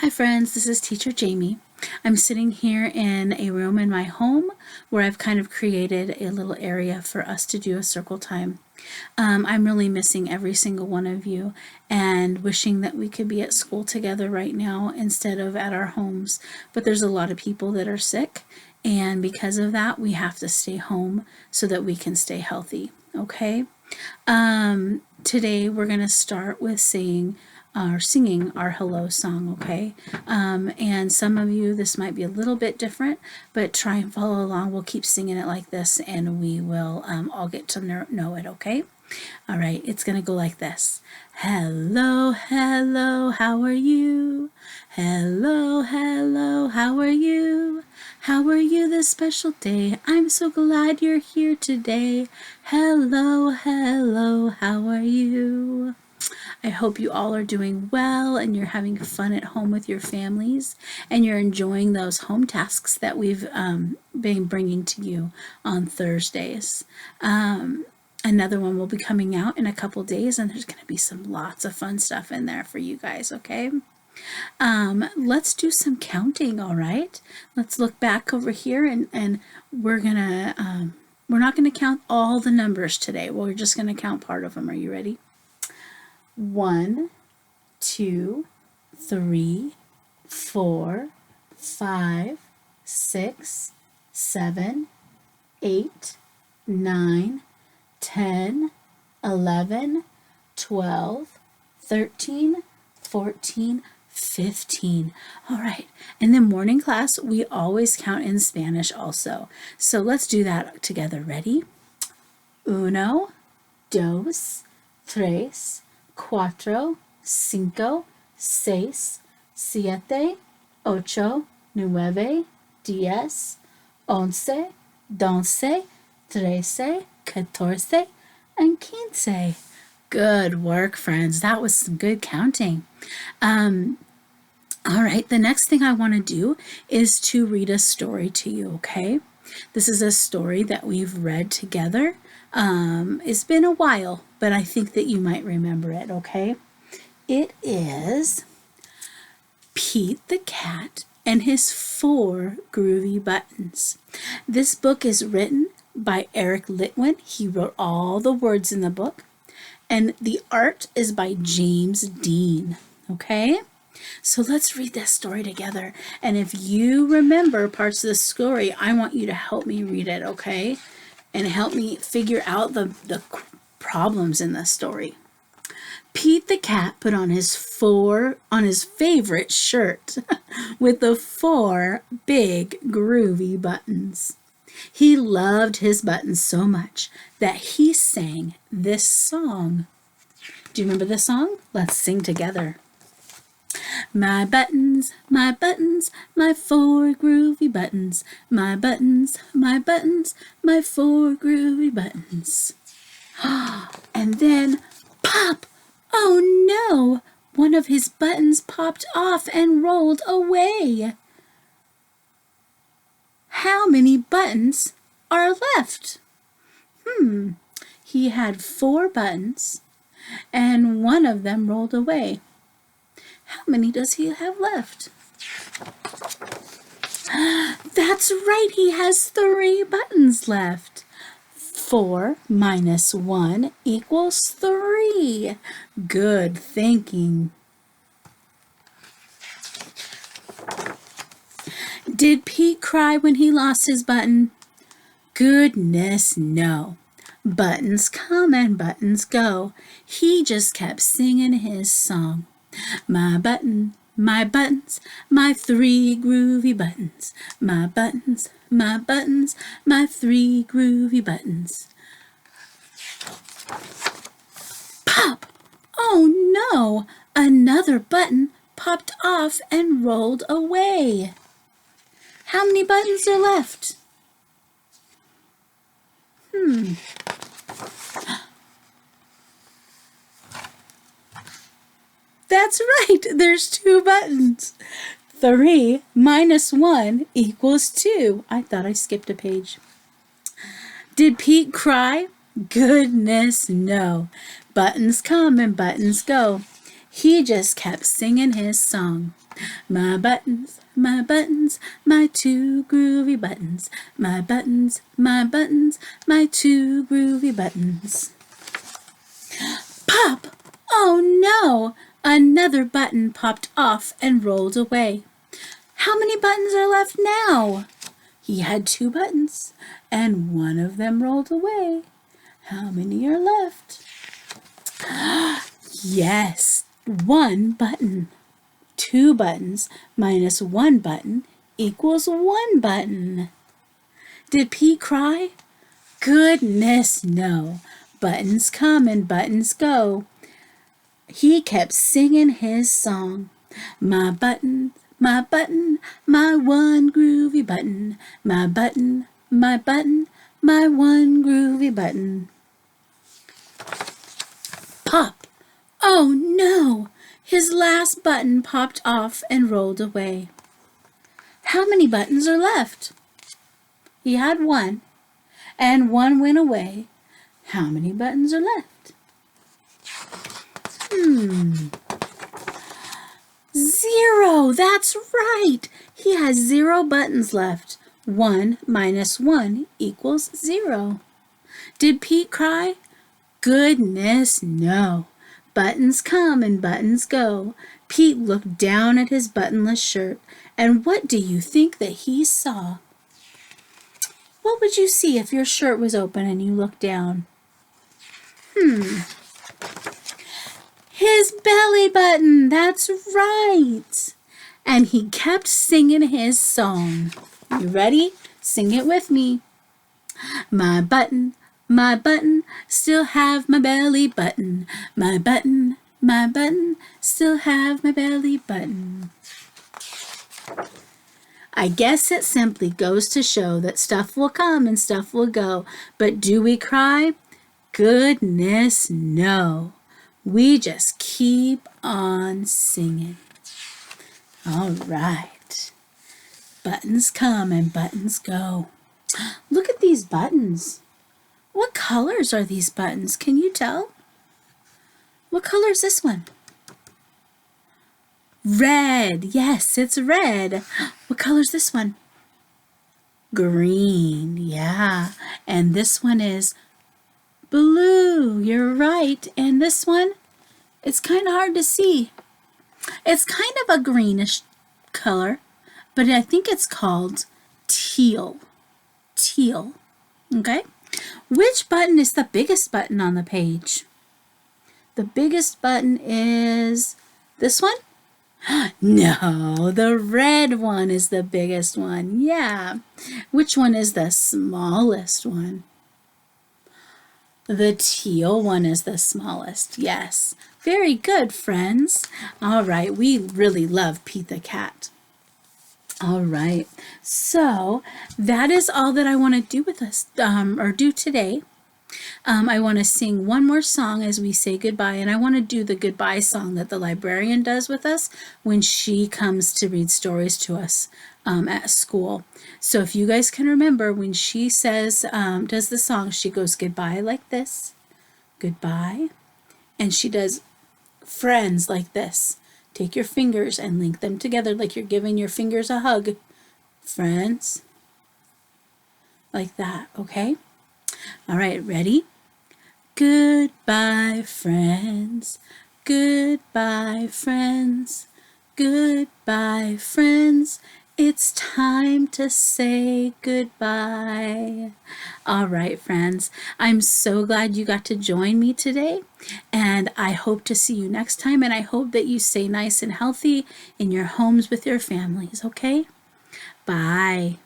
Hi friends, this is Teacher Jamie. I'm sitting here in a room in my home where I've kind of created a little area for us to do a circle time. I'm really missing every single one of you and wishing that we could be at school together right now instead of at our homes. But there's a lot of people that are sick, and because of that, we have to stay home so that we can stay healthy. Okay? Today we're going to start with singing our hello song, okay? And some of you, this might be a little bit different, but try and follow along. We'll keep singing it like this, and we will all get to know it, okay? All right, it's going to go like this. Hello, hello, how are you? Hello, hello, how are you? How are you this special day? I'm so glad you're here today. Hello, hello, how are you? I hope you all are doing well and you're having fun at home with your families and you're enjoying those home tasks that we've been bringing to you on Thursdays. Another one will be coming out in a couple days, and there's going to be lots of fun stuff in there for you guys, okay? Let's do some counting, all right? Let's look back over here, and we're not going to count all the numbers today. We're just going to count part of them. Are you ready? 1, 2, 3, 4, 5, 6, 7, 8, 9, 10, 11, 12, 13, 14, 15. All right. And then morning class, we always count in Spanish also. So let's do that together. Ready? 1, 2, 3, 4, 5, 6, 7, 8, 9, 10, 11, 12, 13, 14, and 15. Good work, friends. That was some good counting. All right, the next thing I want to do is to read a story to you, okay? This is a story that we've read together. It's been a while, but I think that you might remember it, okay? It is Pete the Cat and His 4 Groovy Buttons. This book is written by Eric Litwin. He wrote all the words in the book, and the art is by James Dean, okay? So let's read this story together, and if you remember parts of the story, I want you to help me read it, okay? And help me figure out the problems in the story. Pete the cat put on his favorite shirt with the 4 big groovy buttons. He loved his buttons so much that he sang this song. Do you remember the song? Let's sing together. My buttons, my 4 groovy buttons. My buttons, my 4 groovy buttons. And then, pop! Oh no! One of his buttons popped off and rolled away. How many buttons are left? He had 4 buttons, and one of them rolled away. How many does he have left? That's right, he has 3 buttons left. 4 minus 1 equals 3. Good thinking. Did Pete cry when he lost his button? Goodness, no. Buttons come and buttons go. He just kept singing his song. My buttons, my 3 groovy buttons. My buttons, my 3 groovy buttons. Pop! Oh no! Another button popped off and rolled away. How many buttons are left? That's right, there's 2 buttons. 3 minus 1 equals 2. I thought I skipped a page. Did Pete cry? Goodness, no. Buttons come and buttons go. He just kept singing his song. My buttons, my two groovy buttons. My buttons, my two groovy buttons. Pop! Oh no! Another button popped off and rolled away. How many buttons are left now? He had 2 buttons, and one of them rolled away. How many are left? Yes, 1 button. 2 buttons minus 1 button equals 1 button. Did Pete cry? Goodness, no. Buttons come and buttons go. He kept singing his song. My button, my one groovy button. My button, my one groovy button. Pop! Oh no! His last button popped off and rolled away. How many buttons are left? He had 1, and 1 went away. How many buttons are left? 0! That's right! He has 0 buttons left. 1 minus 1 equals 0. Did Pete cry? Goodness, no. Buttons come and buttons go. Pete looked down at his buttonless shirt, and what do you think that he saw? What would you see if your shirt was open and you looked down? His belly button, that's right. And he kept singing his song. You ready? Sing it with me. My button, still have my belly button. My button, still have my belly button. I guess it simply goes to show that stuff will come and stuff will go. But do we cry? Goodness, no. We just keep on singing. All right. Buttons come and buttons go. Look at these buttons. What colors are these buttons? Can you tell? What color is this one? Red. Yes, it's red. What color is this one? Green. Yeah. And this one is blue. You're right. And this one, it's kind of hard to see. It's kind of a greenish color, but I think it's called teal. Teal. Okay? Which button is the biggest button on the page? The biggest button is this one? No, the red one is the biggest one. Yeah. Which one is the smallest one? The teal one is the smallest. Yes. Very good, friends. All right. We really love Pete the Cat. All right. So that is all that I want to do with us, or do today. I want to sing one more song as we say goodbye, and I want to do the goodbye song that the librarian does with us when she comes to read stories to us at school. So if you guys can remember, when she says, does the song, she goes goodbye like this, goodbye, and she does friends like this. Take your fingers and link them together like you're giving your fingers a hug. Friends, like that, okay? All right, ready? Goodbye, friends. Goodbye, friends. Goodbye, friends. It's time to say goodbye. All right, friends. I'm so glad you got to join me today, and I hope to see you next time, and I hope that you stay nice and healthy in your homes with your families, okay? Bye.